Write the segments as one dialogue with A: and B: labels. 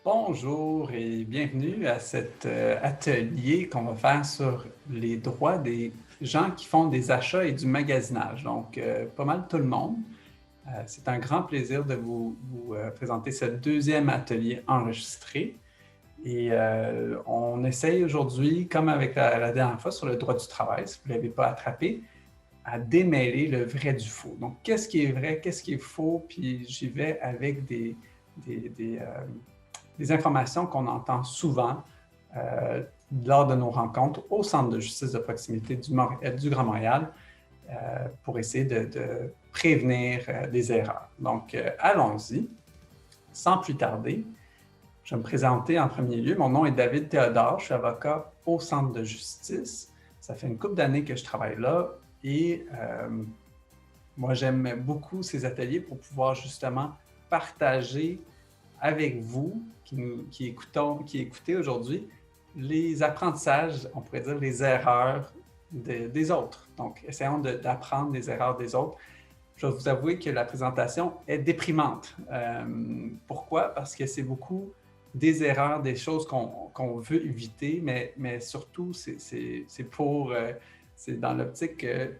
A: Bonjour et bienvenue à cet atelier qu'on va faire sur les droits des gens qui font des achats et du magasinage. Donc, pas mal tout le monde. C'est un grand plaisir de vous présenter ce deuxième atelier enregistré. Et on essaye aujourd'hui, comme avec la dernière fois sur le droit du travail, si vous ne l'avez pas attrapé, à démêler le vrai du faux. Donc, qu'est-ce qui est vrai, qu'est-ce qui est faux, puis j'y vais avec des informations qu'on entend souvent lors de nos rencontres au Centre de justice de proximité du Grand Montréal pour essayer de prévenir des erreurs. Donc, allons-y. Sans plus tarder, je vais me présenter en premier lieu. Mon nom est David Théodore, je suis avocat au Centre de justice. Ça fait une couple d'années que je travaille là et moi, j'aime beaucoup ces ateliers pour pouvoir justement partager avec vous qui écoutez aujourd'hui les apprentissages, on pourrait dire les erreurs des autres. Donc, essayons d'apprendre des erreurs des autres. Je vais vous avouer que la présentation est déprimante. Pourquoi? Parce que c'est beaucoup des erreurs, des choses qu'on veut éviter, mais surtout, c'est dans l'optique que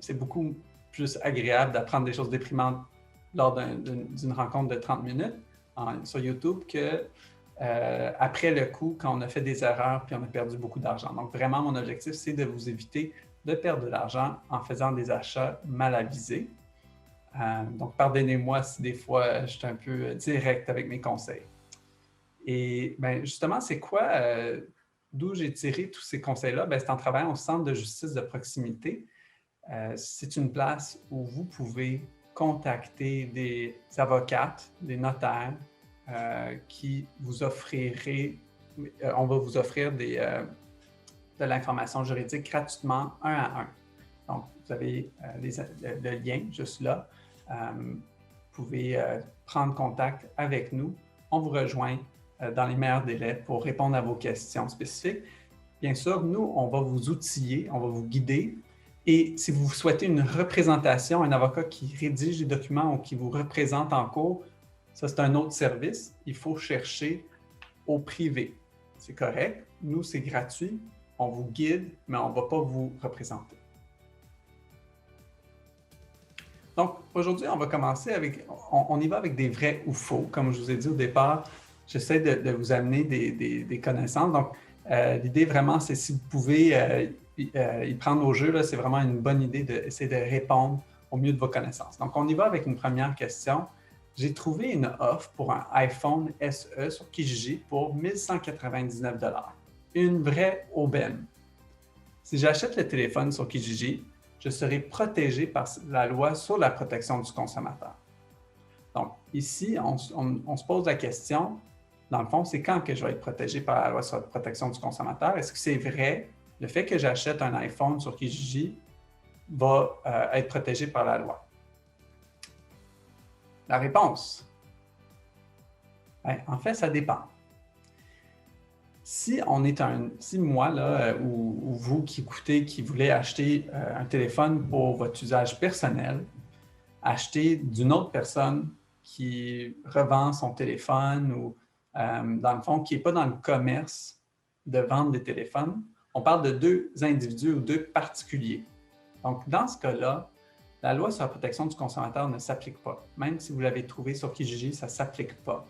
A: c'est beaucoup plus agréable d'apprendre des choses déprimantes lors d'une rencontre de 30 minutes sur YouTube que après le coup, quand on a fait des erreurs puis on a perdu beaucoup d'argent. Donc, vraiment, mon objectif, c'est de vous éviter de perdre de l'argent en faisant des achats mal avisés. Donc, pardonnez-moi si des fois, je suis un peu direct avec mes conseils. Et justement, c'est quoi, d'où j'ai tiré tous ces conseils-là? C'est en travaillant au Centre de justice de proximité. C'est une place où vous pouvez contacter des avocates, des notaires qui vous offriraient, on va vous offrir de l'information juridique gratuitement un à un. Donc, vous avez le lien juste là. Vous pouvez prendre contact avec nous. On vous rejoint dans les meilleurs délais pour répondre à vos questions spécifiques. Bien sûr, nous, on va vous outiller, on va vous guider. Et si vous souhaitez une représentation, un avocat qui rédige les documents ou qui vous représente en cours, ça, c'est un autre service. Il faut chercher au privé. C'est correct. Nous, c'est gratuit. On vous guide, mais on ne va pas vous représenter. Donc, aujourd'hui, on va commencer avec, on y va avec des vrais ou faux. Comme je vous ai dit au départ, j'essaie de vous amener des connaissances. Donc, l'idée vraiment, c'est si vous pouvez y prendre au jeu, c'est vraiment une bonne idée d'essayer de répondre au mieux de vos connaissances. Donc, on y va avec une première question. J'ai trouvé une offre pour un iPhone SE sur Kijiji pour 1 199 $. Une vraie aubaine. Si j'achète le téléphone sur Kijiji, je serai protégé par la loi sur la protection du consommateur. Donc, ici, on se pose la question, dans le fond, c'est quand que je vais être protégé par la loi sur la protection du consommateur? Est-ce que c'est vrai, le fait que j'achète un iPhone sur Kijiji va être protégé par la loi? La réponse? En fait, ça dépend. Si moi, là, ou vous qui écoutez, qui voulez acheter un téléphone pour votre usage personnel, acheter d'une autre personne qui revend son téléphone ou, dans le fond, qui n'est pas dans le commerce de vendre des téléphones, on parle de deux individus ou deux particuliers. Donc, dans ce cas-là, la loi sur la protection du consommateur ne s'applique pas. Même si vous l'avez trouvé sur Kijiji, ça ne s'applique pas.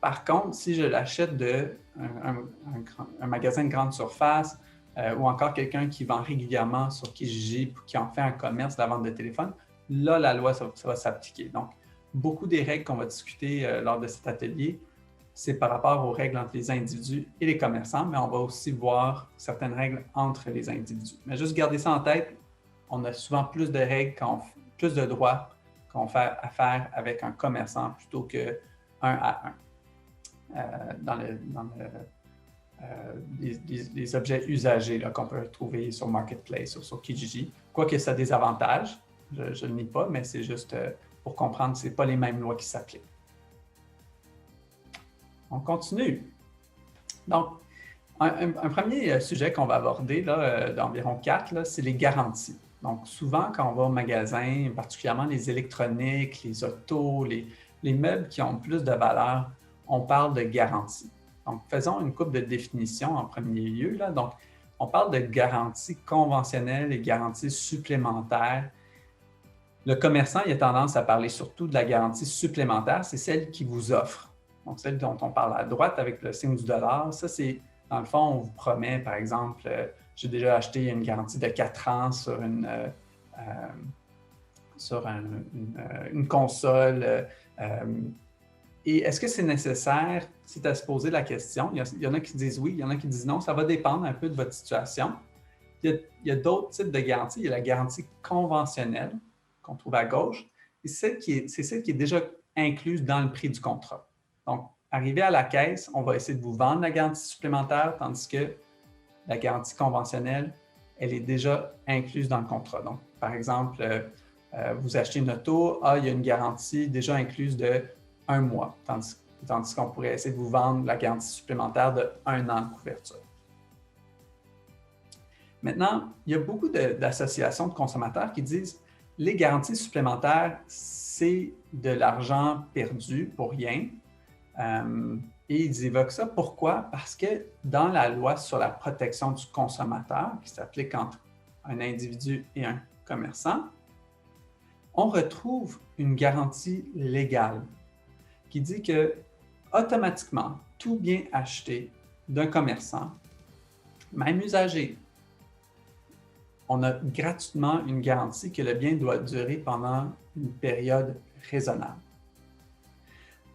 A: Par contre, si je l'achète d'un magasin de grande surface ou encore quelqu'un qui vend régulièrement sur Kijiji, qui en fait un commerce de la vente de téléphone, là, la loi, ça va s'appliquer. Donc, beaucoup des règles qu'on va discuter lors de cet atelier, c'est par rapport aux règles entre les individus et les commerçants, mais on va aussi voir certaines règles entre les individus. Mais juste garder ça en tête, on a souvent plus de règles, plus de droits qu'on fait affaire avec un commerçant plutôt qu'un à un. Dans les objets usagés qu'on peut trouver sur Marketplace ou sur Kijiji. Quoique ça a des avantages, je ne le nie pas, mais c'est juste pour comprendre que ce n'est pas les mêmes lois qui s'appliquent. On continue. Donc, un premier sujet qu'on va aborder, d'environ 4, c'est les garanties. Donc, souvent, quand on va au magasin, particulièrement les électroniques, les autos, les meubles qui ont plus de valeur, on parle de garantie. Donc, faisons une couple de définitions en premier lieu, là. Donc, on parle de garantie conventionnelle et garantie supplémentaire. Le commerçant, il a tendance à parler surtout de la garantie supplémentaire, c'est celle qu'il vous offre. Donc, celle dont on parle à droite avec le signe du dollar, ça, c'est, dans le fond, on vous promet, par exemple, j'ai déjà acheté une garantie de 4 ans sur une console. Et est-ce que c'est nécessaire? C'est à se poser la question. Il y en a qui disent oui, il y en a qui disent non. Ça va dépendre un peu de votre situation. Il y a d'autres types de garanties. Il y a la garantie conventionnelle qu'on trouve à gauche. Et c'est celle qui est déjà incluse dans le prix du contrat. Donc, arrivé à la caisse, on va essayer de vous vendre la garantie supplémentaire, tandis que la garantie conventionnelle, elle est déjà incluse dans le contrat. Donc, par exemple, vous achetez une auto, il y a une garantie déjà incluse de 1 mois, tandis qu'on pourrait essayer de vous vendre la garantie supplémentaire de 1 an de couverture. Maintenant, il y a beaucoup d'associations de consommateurs qui disent les garanties supplémentaires, c'est de l'argent perdu pour rien. Et ils évoquent ça. Pourquoi? Parce que dans la loi sur la protection du consommateur, qui s'applique entre un individu et un commerçant, on retrouve une garantie légale qui dit que automatiquement, tout bien acheté d'un commerçant, même usagé, on a gratuitement une garantie que le bien doit durer pendant une période raisonnable.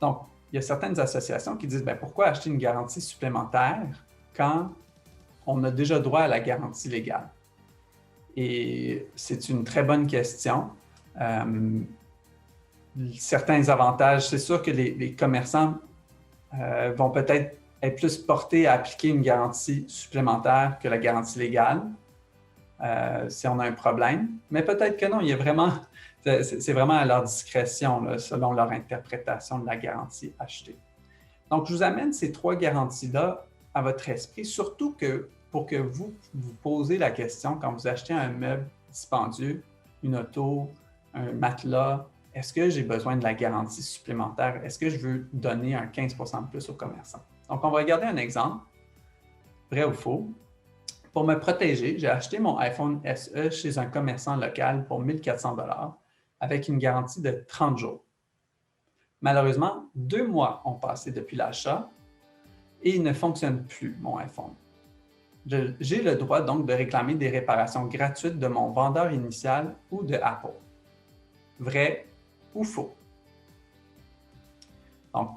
A: Donc, il y a certaines associations qui disent pourquoi acheter une garantie supplémentaire quand on a déjà droit à la garantie légale? Et c'est une très bonne question. Certains avantages, c'est sûr que les commerçants vont peut-être être plus portés à appliquer une garantie supplémentaire que la garantie légale si on a un problème. Mais peut-être que non, c'est vraiment à leur discrétion, là, selon leur interprétation de la garantie achetée. Donc, je vous amène ces 3 garanties-là à votre esprit, surtout que pour que vous vous posez la question quand vous achetez un meuble dispendieux, une auto, un matelas, est-ce que j'ai besoin de la garantie supplémentaire? Est-ce que je veux donner un 15 % de plus au commerçant? Donc, on va regarder un exemple, vrai ou faux. Pour me protéger, j'ai acheté mon iPhone SE chez un commerçant local pour 1 400 $ avec une garantie de 30 jours. Malheureusement, 2 mois ont passé depuis l'achat et il ne fonctionne plus, mon iPhone. J'ai le droit donc de réclamer des réparations gratuites de mon vendeur initial ou de Apple. Vrai ou faux? Donc,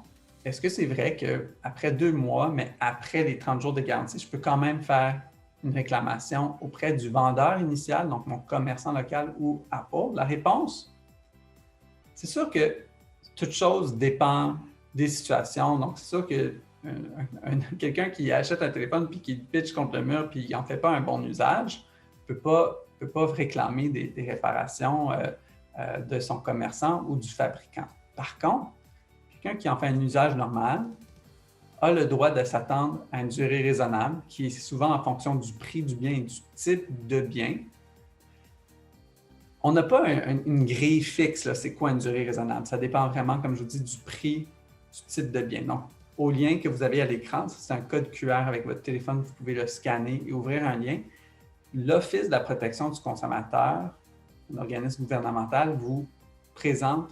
A: est-ce que c'est vrai qu'après 2 mois, mais après les 30 jours de garantie, je peux quand même faire une réclamation auprès du vendeur initial, donc mon commerçant local ou Apple? La réponse, c'est sûr que toute chose dépend des situations. Donc, c'est sûr que quelqu'un qui achète un téléphone puis qui le pitch contre le mur puis qui n'en fait pas un bon usage ne peut pas réclamer des réparations de son commerçant ou du fabricant. Par contre, quelqu'un qui en fait un usage normal a le droit de s'attendre à une durée raisonnable qui est souvent en fonction du prix du bien et du type de bien. On n'a pas une grille fixe, c'est quoi une durée raisonnable? Ça dépend vraiment, comme je vous dis, du prix, du type de bien. Donc, au lien que vous avez à l'écran, c'est un code QR avec votre téléphone, vous pouvez le scanner et ouvrir un lien. L'Office de la protection du consommateur, un organisme gouvernemental, vous présente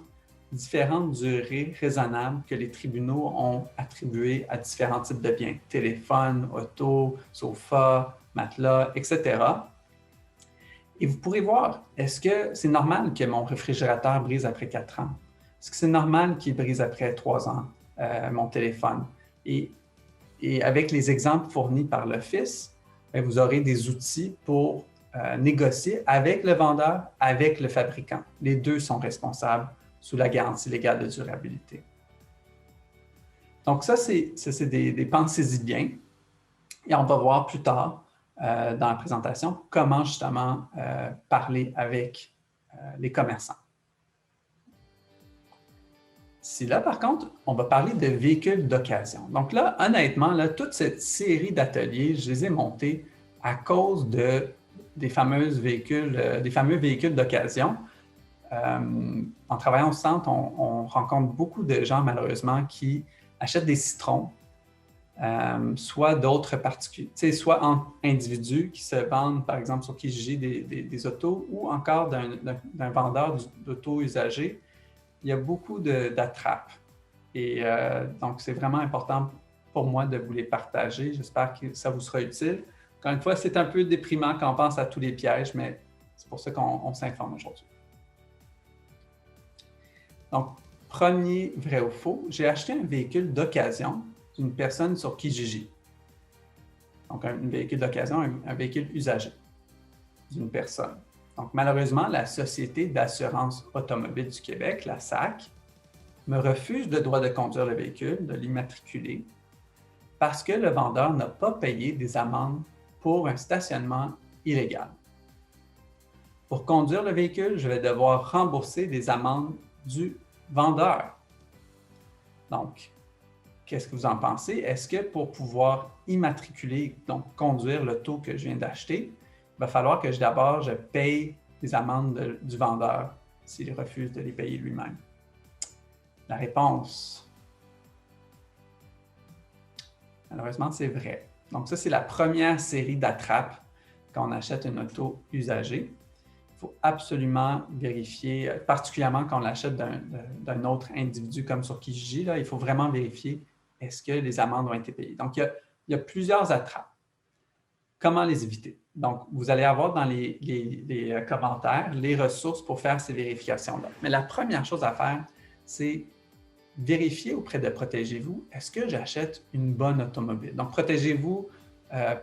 A: différentes durées raisonnables que les tribunaux ont attribuées à différents types de biens, téléphone, auto, sofa, matelas, etc. Et vous pourrez voir, est-ce que c'est normal que mon réfrigérateur brise après 4 ans? Est-ce que c'est normal qu'il brise après 3 ans, mon téléphone? Et avec les exemples fournis par l'Office, vous aurez des outils pour négocier avec le vendeur, avec le fabricant. Les deux sont responsables sous la garantie légale de durabilité. Donc ça, c'est des pensez-y bien. Et on va voir plus tard dans la présentation comment justement parler avec les commerçants. Ici, là, par contre, on va parler de véhicules d'occasion. Donc là, honnêtement, là, toute cette série d'ateliers, je les ai montés à cause des fameux véhicules d'occasion. En travaillant au centre, on rencontre beaucoup de gens, malheureusement, qui achètent des citrons, soit d'autres particuliers, soit en individus qui se vendent, par exemple, sur Kijiji des autos, ou encore d'un vendeur d'auto usagés. Il y a beaucoup d'attrapes. Et donc, c'est vraiment important pour moi de vous les partager. J'espère que ça vous sera utile. Encore une fois, c'est un peu déprimant quand on pense à tous les pièges, mais c'est pour ça qu'on s'informe aujourd'hui. Donc, premier vrai ou faux, j'ai acheté un véhicule d'occasion d'une personne sur Kijiji. Donc, un véhicule d'occasion, un véhicule usagé d'une personne. Donc, malheureusement, la Société d'assurance automobile du Québec, la SAC, me refuse le droit de conduire le véhicule, de l'immatriculer, parce que le vendeur n'a pas payé des amendes pour un stationnement illégal. Pour conduire le véhicule, je vais devoir rembourser des amendes du vendeur. Donc, qu'est-ce que vous en pensez? Est-ce que pour pouvoir immatriculer, donc conduire l'auto que je viens d'acheter, il va falloir que d'abord je paye les amendes du vendeur s'il refuse de les payer lui-même? La réponse, malheureusement, c'est vrai. Donc ça, c'est la première série d'attrapes quand on achète une auto usagée. Il faut absolument vérifier, particulièrement quand on l'achète d'un autre individu comme sur Kijiji, là, il faut vraiment vérifier est-ce que les amendes ont été payées. Donc, il y a plusieurs attrapes. Comment les éviter? Donc, vous allez avoir dans les commentaires les ressources pour faire ces vérifications-là. Mais la première chose à faire, c'est vérifier auprès de Protégez-vous, est-ce que j'achète une bonne automobile? Donc, Protégez-vous,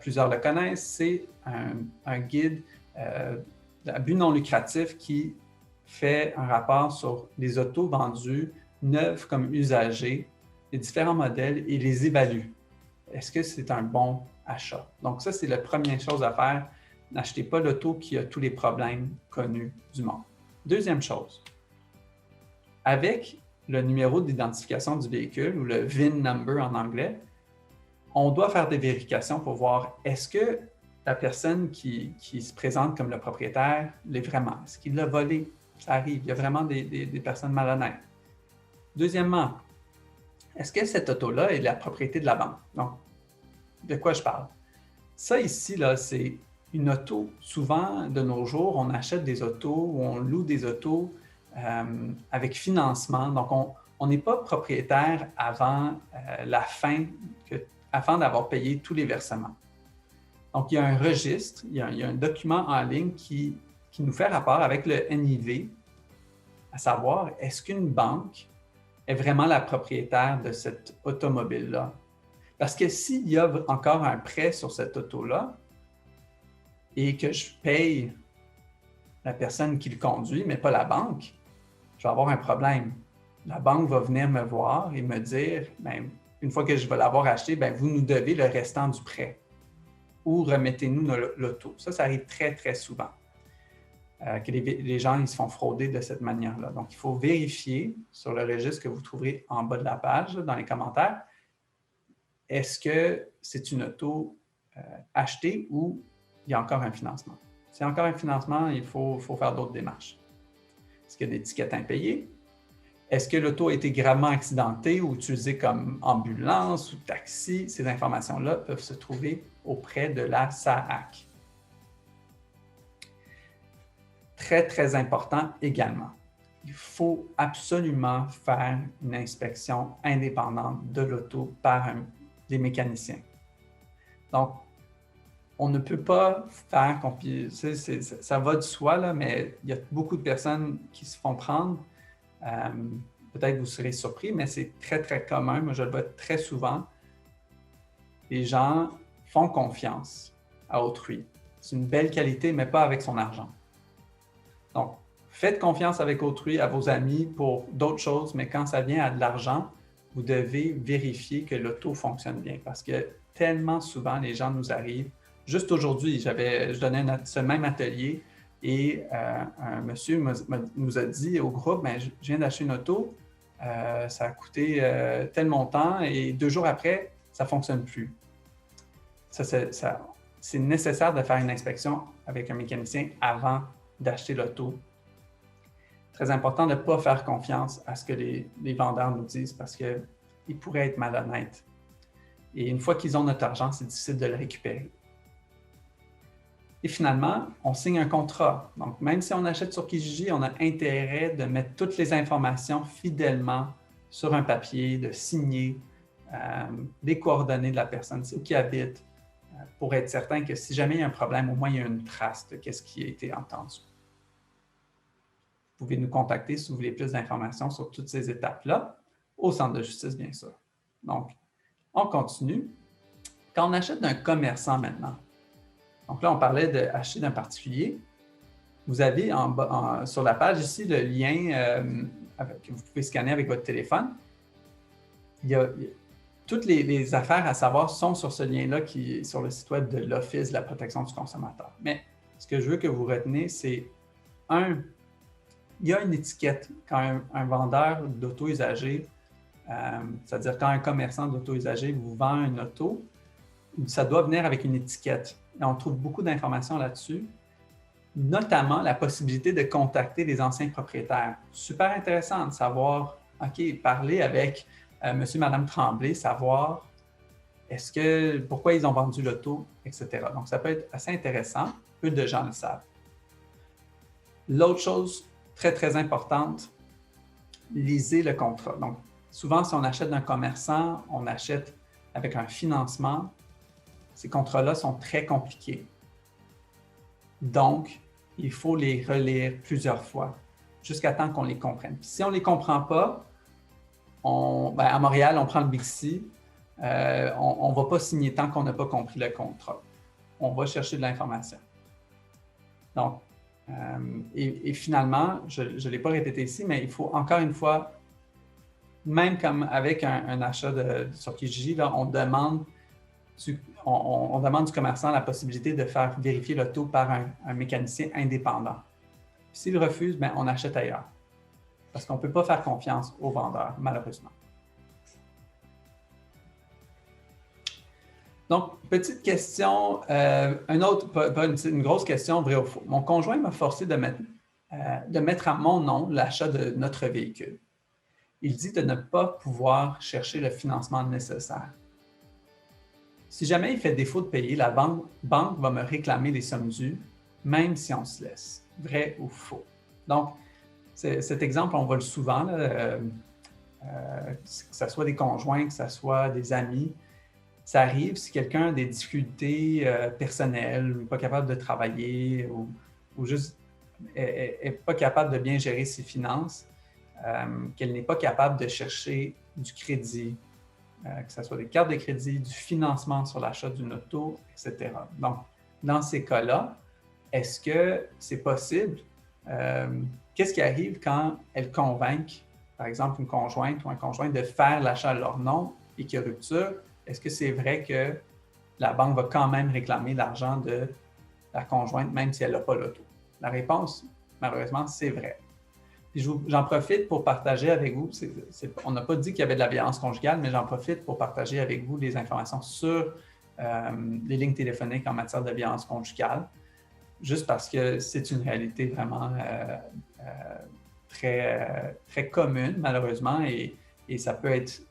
A: plusieurs le connaissent, c'est un guide à but non lucratif qui fait un rapport sur les autos vendues neuves comme usagées, les différents modèles et les évalue. Est-ce que c'est un bon achat? Donc ça, c'est la première chose à faire. N'achetez pas l'auto qui a tous les problèmes connus du monde. Deuxième chose, avec le numéro d'identification du véhicule ou le VIN number en anglais, on doit faire des vérifications pour voir est-ce que la personne qui se présente comme le propriétaire l'est vraiment. Est-ce qu'il l'a volé? Ça arrive. Il y a vraiment des personnes malhonnêtes. Deuxièmement, est-ce que cette auto-là est la propriété de la banque? Donc, de quoi je parle? Ça ici, là, c'est une auto. Souvent, de nos jours, on achète des autos ou on loue des autos avec financement. Donc, on n'est pas propriétaire avant la fin, avant d'avoir payé tous les versements. Donc, il y a un registre, il y a un document en ligne qui nous fait rapport avec le NIV, à savoir, est-ce qu'une banque est vraiment la propriétaire de cette automobile-là? Parce que s'il y a encore un prêt sur cette auto-là et que je paye la personne qui le conduit, mais pas la banque, je vais avoir un problème. La banque va venir me voir et me dire, bien, une fois que je vais l'avoir acheté, bien, vous nous devez le restant du prêt ou remettez-nous l'auto. Ça arrive très, très souvent. Que les gens ils se font frauder de cette manière-là. Donc, il faut vérifier sur le registre que vous trouverez en bas de la page, dans les commentaires, est-ce que c'est une auto achetée ou il y a encore un financement? S'il y a encore un financement, il faut faire d'autres démarches. Est-ce qu'il y a des tickets impayés? Est-ce que l'auto a été gravement accidentée ou utilisée comme ambulance ou taxi? Ces informations-là peuvent se trouver auprès de la SAAC. Très, très important également, il faut absolument faire une inspection indépendante de l'auto par des mécaniciens. Donc, on ne peut pas faire, ça va de soi, là, mais il y a beaucoup de personnes qui se font prendre. Peut-être vous serez surpris, mais c'est très, très commun. Moi, je le vois très souvent. Les gens font confiance à autrui. C'est une belle qualité, mais pas avec son argent. Donc, faites confiance avec autrui, à vos amis pour d'autres choses, mais quand ça vient à de l'argent, vous devez vérifier que l'auto fonctionne bien parce que tellement souvent, les gens nous arrivent. Juste aujourd'hui, je donnais ce même atelier et un monsieur nous a dit au groupe, je viens d'acheter une auto, ça a coûté tel montant et 2 jours après, ça ne fonctionne plus. C'est nécessaire de faire une inspection avec un mécanicien avant d'acheter l'auto. Très important de ne pas faire confiance à ce que les vendeurs nous disent parce que ils pourraient être malhonnêtes. Et une fois qu'ils ont notre argent, c'est difficile de le récupérer. Et finalement, on signe un contrat. Donc, même si on achète sur Kijiji, on a intérêt de mettre toutes les informations fidèlement sur un papier, de signer les coordonnées de la personne, où qui habite, pour être certain que si jamais il y a un problème, au moins il y a une trace de ce qui a été entendu. Vous pouvez nous contacter si vous voulez plus d'informations sur toutes ces étapes-là, au centre de justice, bien sûr. Donc, on continue. Quand on achète d'un commerçant maintenant, donc là, on parlait d'acheter d'un particulier. Vous avez sur la page ici le lien que vous pouvez scanner avec votre téléphone. Toutes les affaires à savoir sont sur ce lien-là qui est sur le site web de l'Office de la protection du consommateur. Mais ce que je veux que vous reteniez, c'est il y a une étiquette quand un vendeur d'auto usagé, c'est-à-dire quand un commerçant d'auto usagé vous vend une auto, ça doit venir avec une étiquette. Et on trouve beaucoup d'informations là-dessus, notamment la possibilité de contacter les anciens propriétaires. Super intéressant de savoir, OK, parler avec monsieur, madame Tremblay, savoir pourquoi ils ont vendu l'auto, etc. Donc, ça peut être assez intéressant. Peu de gens le savent. L'autre chose très, très importante, lisez le contrat. Donc, souvent, si on achète d'un commerçant, on achète avec un financement. Ces contrats-là sont très compliqués. Donc, il faut les relire plusieurs fois jusqu'à temps qu'on les comprenne. Puis si on ne les comprend pas, à Montréal, on prend le Bixi. On ne va pas signer tant qu'on n'a pas compris le contrat. On va chercher de l'information. Donc, et finalement, je ne l'ai pas répété ici, mais il faut encore une fois, même comme avec un achat sur Kijiji, là, on demande du commerçant la possibilité de faire vérifier l'auto par un mécanicien indépendant. S'il refuse, on achète ailleurs. Parce qu'on ne peut pas faire confiance aux vendeurs, malheureusement. Donc, petite question, une grosse question, vrai ou faux. Mon conjoint m'a forcé de mettre à mon nom l'achat de notre véhicule. Il dit de ne pas pouvoir chercher le financement nécessaire. Si jamais il fait défaut de payer, la banque va me réclamer les sommes dues, même si on se laisse. Vrai ou faux? Donc, cet exemple, on voit le souvent, que ce soit des conjoints, que ce soit des amis. Ça arrive si quelqu'un a des difficultés personnelles, pas capable de travailler ou juste n'est pas capable de bien gérer ses finances, qu'elle n'est pas capable de chercher du crédit, que ce soit des cartes de crédit, du financement sur l'achat d'une auto, etc. Donc, dans ces cas-là, est-ce que c'est possible? Qu'est-ce qui arrive quand elles convainquent, par exemple, une conjointe ou un conjoint de faire l'achat à leur nom et qu'il y a rupture? Est-ce que c'est vrai que la banque va quand même réclamer l'argent de la conjointe, même si elle n'a pas l'auto? La réponse, malheureusement, c'est vrai. J'en profite pour partager avec vous, on n'a pas dit qu'il y avait de la violence conjugale, mais j'en profite pour partager avec vous des informations sur les lignes téléphoniques en matière de violence conjugale, juste parce que c'est une réalité vraiment très, très commune, malheureusement, et ça peut être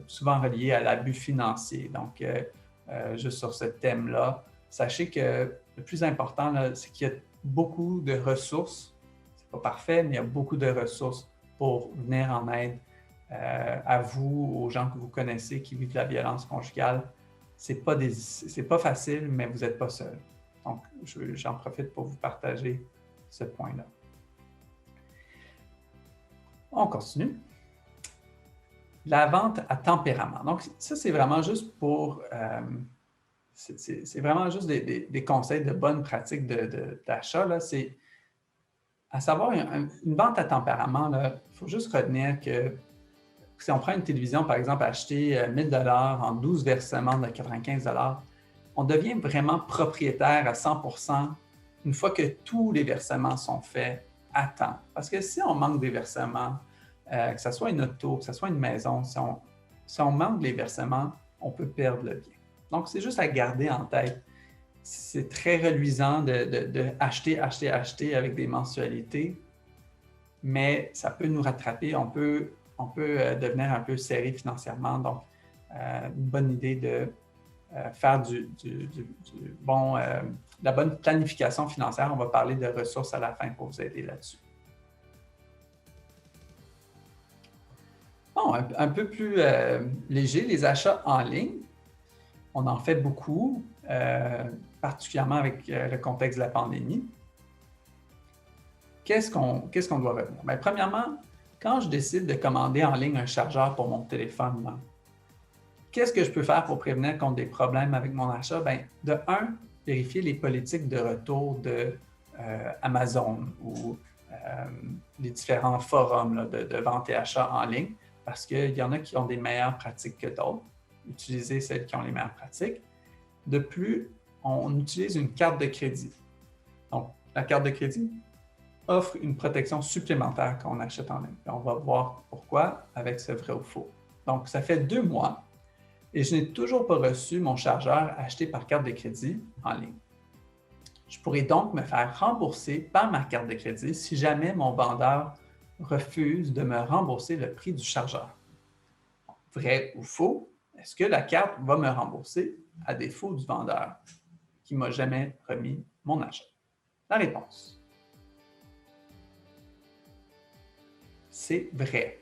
A: souvent relié à l'abus financier. Donc, juste sur ce thème-là, sachez que le plus important, c'est qu'il y a beaucoup de ressources. Pas parfait, mais il y a beaucoup de ressources pour venir en aide à vous, aux gens que vous connaissez qui vivent de la violence conjugale. C'est pas facile, mais vous n'êtes pas seul. Donc, j'en profite pour vous partager ce point-là. On continue. La vente à tempérament. Donc, ça, c'est vraiment juste pour... c'est vraiment juste des conseils de bonnes pratiques d'achat. C'est à savoir, une vente à tempérament, il faut juste retenir que si on prend une télévision, par exemple, acheter 1 000 $ en 12 versements de 95 $, on devient vraiment propriétaire à 100 % une fois que tous les versements sont faits à temps. Parce que si on manque des versements, que ce soit une auto, que ce soit une maison, si on manque les versements, on peut perdre le bien. Donc, c'est juste à garder en tête. C'est très reluisant de acheter avec des mensualités, mais ça peut nous rattraper. On peut on peut devenir un peu serré financièrement. Donc, une bonne idée de faire la bonne planification financière. On va parler de ressources à la fin pour vous aider là-dessus. Bon, un peu plus léger, les achats en ligne. On en fait beaucoup, particulièrement avec le contexte de la pandémie. Qu'est-ce qu'on doit retenir? Bien, premièrement, quand je décide de commander en ligne un chargeur pour mon téléphone, là, qu'est-ce que je peux faire pour prévenir contre des problèmes avec mon achat? Bien, de un, vérifier les politiques de retour de Amazon ou les différents forums là, de vente et achat en ligne, parce qu'il y en a qui ont des meilleures pratiques que d'autres. Utilisez celles qui ont les meilleures pratiques. De plus, on utilise une carte de crédit. Donc, la carte de crédit offre une protection supplémentaire quand on achète en ligne. Et on va voir pourquoi avec ce vrai ou faux. Donc, ça fait 2 mois et je n'ai toujours pas reçu mon chargeur acheté par carte de crédit en ligne. Je pourrais donc me faire rembourser par ma carte de crédit si jamais mon vendeur refuse de me rembourser le prix du chargeur. Vrai ou faux? Est-ce que la carte va me rembourser à défaut du vendeur qui ne m'a jamais remis mon achat? La réponse, c'est vrai.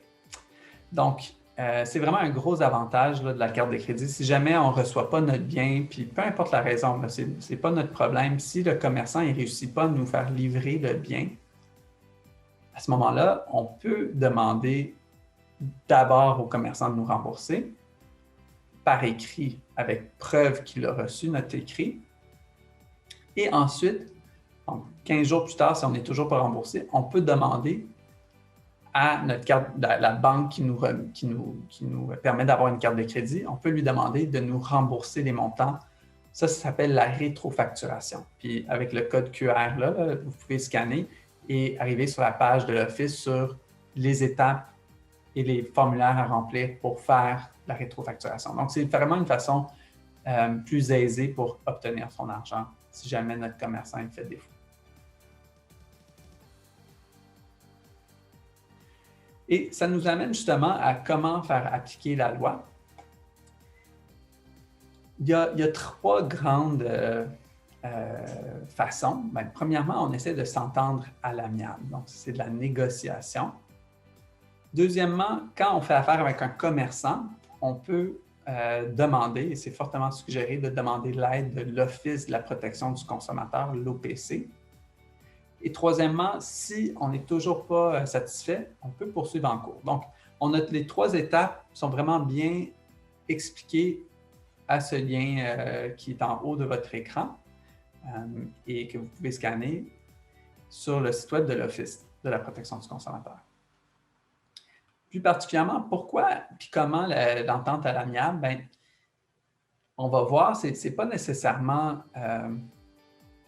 A: Donc, c'est vraiment un gros avantage là, de la carte de crédit. Si jamais on ne reçoit pas notre bien, puis peu importe la raison, ce n'est pas notre problème. Si le commerçant ne réussit pas à nous faire livrer le bien, à ce moment-là, on peut demander d'abord au commerçant de nous rembourser par écrit, avec preuve qu'il a reçu notre écrit. Et ensuite, donc 15 jours plus tard, si on n'est toujours pas remboursé, on peut demander à notre carte, la banque qui nous permet d'avoir une carte de crédit, on peut lui demander de nous rembourser les montants. Ça s'appelle la rétrofacturation. Puis avec le code QR, là, vous pouvez scanner et arriver sur la page de l'Office sur les étapes et les formulaires à remplir pour faire la rétrofacturation. Donc, c'est vraiment une façon plus aisée pour obtenir son argent si jamais notre commerçant il fait défaut. Et ça nous amène justement à comment faire appliquer la loi. Il y a 3 grandes façons. Bien, premièrement, on essaie de s'entendre à l'amiable. Donc, c'est de la négociation. Deuxièmement, quand on fait affaire avec un commerçant, on peut demander, et c'est fortement suggéré, de demander l'aide de l'Office de la protection du consommateur, l'OPC. Et troisièmement, si on n'est toujours pas satisfait, on peut poursuivre en cours. Donc, les 3 étapes sont vraiment bien expliquées à ce lien qui est en haut de votre écran et que vous pouvez scanner sur le site web de l'Office de la protection du consommateur. Plus particulièrement, pourquoi puis comment l'entente à l'amiable? Bien, on va voir, ce n'est pas nécessairement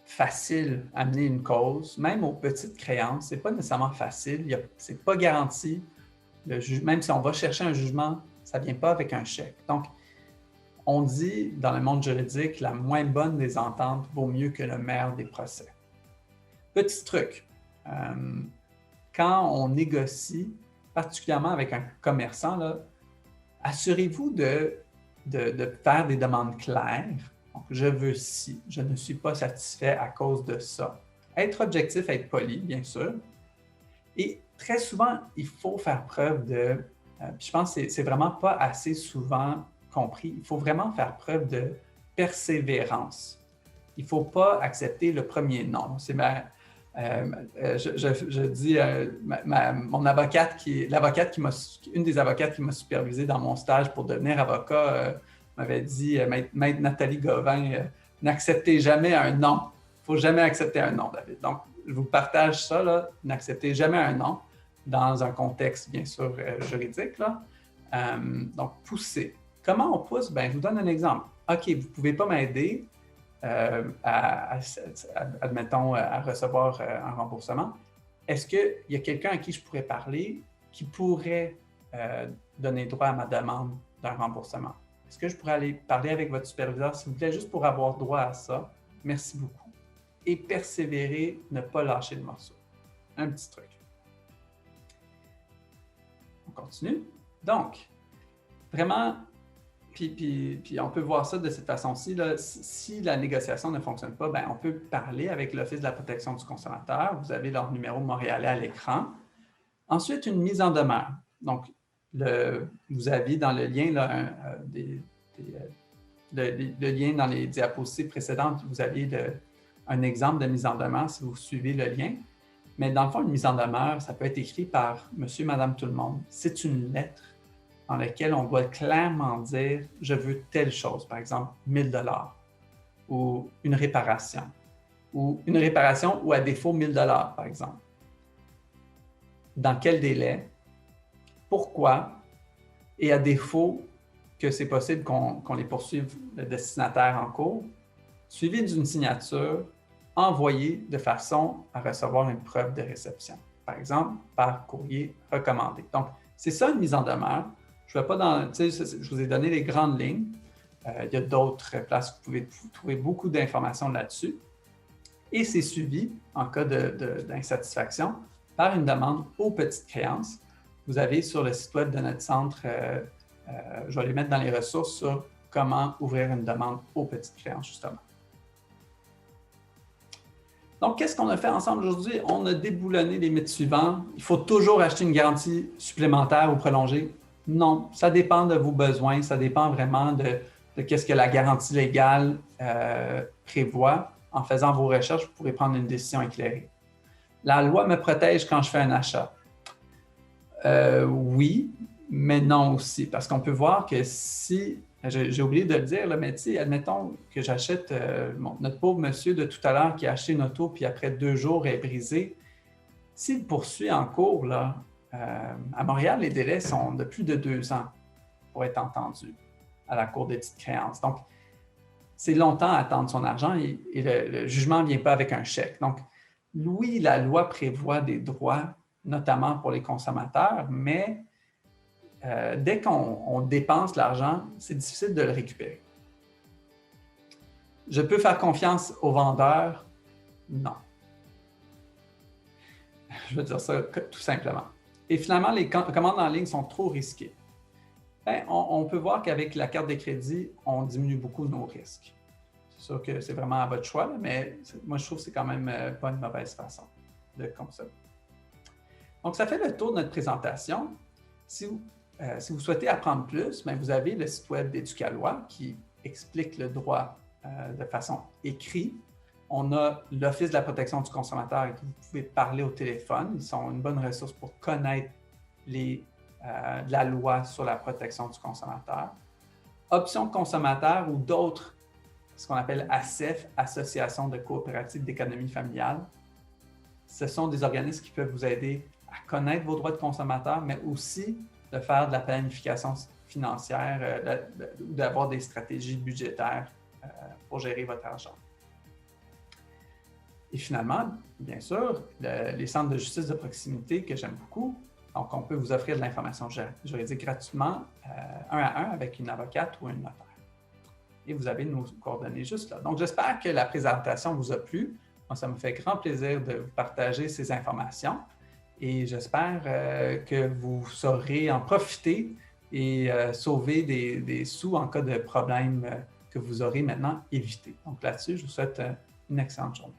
A: facile à mener une cause, même aux petites créances, ce n'est pas nécessairement facile, ce n'est pas garanti. Même si on va chercher un jugement, ça ne vient pas avec un chèque. Donc, on dit dans le monde juridique, la moins bonne des ententes vaut mieux que le meilleur des procès. Petit truc, quand on négocie, particulièrement avec un commerçant, là, assurez-vous de faire des demandes claires. Donc, je veux ci, je ne suis pas satisfait à cause de ça. Être objectif, être poli, bien sûr. Et très souvent, il faut faire preuve de, puis je pense que c'est vraiment pas assez souvent compris, il faut vraiment faire preuve de persévérance. Il ne faut pas accepter le premier non. C'est je dis, mon avocate, une des avocates qui m'a supervisé dans mon stage pour devenir avocat, m'avait dit, Maître Nathalie Gauvin, n'acceptez jamais un non. Il ne faut jamais accepter un non, David. Donc, je vous partage ça, là, n'acceptez jamais un non dans un contexte, bien sûr, juridique. Là. Donc, poussez. Comment on pousse? Bien, je vous donne un exemple. OK, vous ne pouvez pas m'aider admettons, à recevoir un remboursement. Est-ce qu'il y a quelqu'un à qui je pourrais parler qui pourrait donner droit à ma demande d'un remboursement? Est-ce que je pourrais aller parler avec votre superviseur, s'il vous plaît, juste pour avoir droit à ça? Merci beaucoup. Et persévérer, ne pas lâcher le morceau. Un petit truc. continue. Donc, vraiment, puis on peut voir ça de cette façon-ci. Si la négociation ne fonctionne pas, bien, on peut parler avec l'Office de la protection du consommateur. Vous avez leur numéro montréalais à l'écran. Ensuite, une mise en demeure. Donc, vous avez dans le lien, là, le lien dans les diapositives précédentes, vous avez un exemple de mise en demeure si vous suivez le lien. Mais dans le fond, une mise en demeure, ça peut être écrit par monsieur, madame, tout le monde. C'est une lettre dans laquelle on doit clairement dire « je veux telle chose », par exemple 1 000 $ ou une réparation ou à défaut 1 000 $ par exemple. Dans quel délai, pourquoi, et à défaut que c'est possible qu'on les poursuive le destinataire en cours, suivi d'une signature envoyée de façon à recevoir une preuve de réception, par exemple par courrier recommandé. Donc, c'est ça une mise en demeure. Je ne vais pas dans, je vous ai donné les grandes lignes. Il y a d'autres places où vous pouvez trouver beaucoup d'informations là-dessus. Et c'est suivi, en cas d'insatisfaction, par une demande aux petites créances. Vous avez sur le site web de notre centre, je vais les mettre dans les ressources sur comment ouvrir une demande aux petites créances, justement. Donc, qu'est-ce qu'on a fait ensemble aujourd'hui? On a déboulonné les mythes suivants. Il faut toujours acheter une garantie supplémentaire ou prolongée. Non, ça dépend de vos besoins, ça dépend vraiment de qu'est-ce que la garantie légale prévoit. En faisant vos recherches, vous pourrez prendre une décision éclairée. La loi me protège quand je fais un achat. Oui, mais non aussi, parce qu'on peut voir que si, j'ai oublié de le dire, là, mais admettons que j'achète notre pauvre monsieur de tout à l'heure qui a acheté une auto, puis après 2 jours, elle est brisée. S'il poursuit en cours, là, à Montréal, les délais sont de plus de 2 ans pour être entendu à la Cour des petites créances. Donc, c'est longtemps à attendre son argent et le jugement ne vient pas avec un chèque. Donc, oui, la loi prévoit des droits, notamment pour les consommateurs, mais dès qu'on dépense l'argent, c'est difficile de le récupérer. Je peux faire confiance aux vendeurs? Non. Je veux dire ça tout simplement. Et finalement, les commandes en ligne sont trop risquées. Bien, on peut voir qu'avec la carte de crédit, on diminue beaucoup nos risques. C'est sûr que c'est vraiment à votre choix, là, mais moi, je trouve que c'est quand même pas une mauvaise façon de consommer. Donc, ça fait le tour de notre présentation. Si vous souhaitez apprendre plus, bien, vous avez le site web d'Éducalois qui explique le droit de façon écrite. On a l'Office de la protection du consommateur avec qui vous pouvez parler au téléphone. Ils sont une bonne ressource pour connaître la loi sur la protection du consommateur. Options consommateurs ou d'autres, ce qu'on appelle ACEF, Association de coopératives d'économie familiale. Ce sont des organismes qui peuvent vous aider à connaître vos droits de consommateur, mais aussi de faire de la planification financière, d'avoir des stratégies budgétaires pour gérer votre argent. Et finalement, bien sûr, les centres de justice de proximité que j'aime beaucoup. Donc, on peut vous offrir de l'information juridique gratuitement, 1 à 1 avec une avocate ou un notaire. Et vous avez nos coordonnées juste là. Donc, j'espère que la présentation vous a plu. Moi, ça me fait grand plaisir de vous partager ces informations et j'espère que vous saurez en profiter et sauver des sous en cas de problème que vous aurez maintenant évité. Donc, là-dessus, je vous souhaite une excellente journée.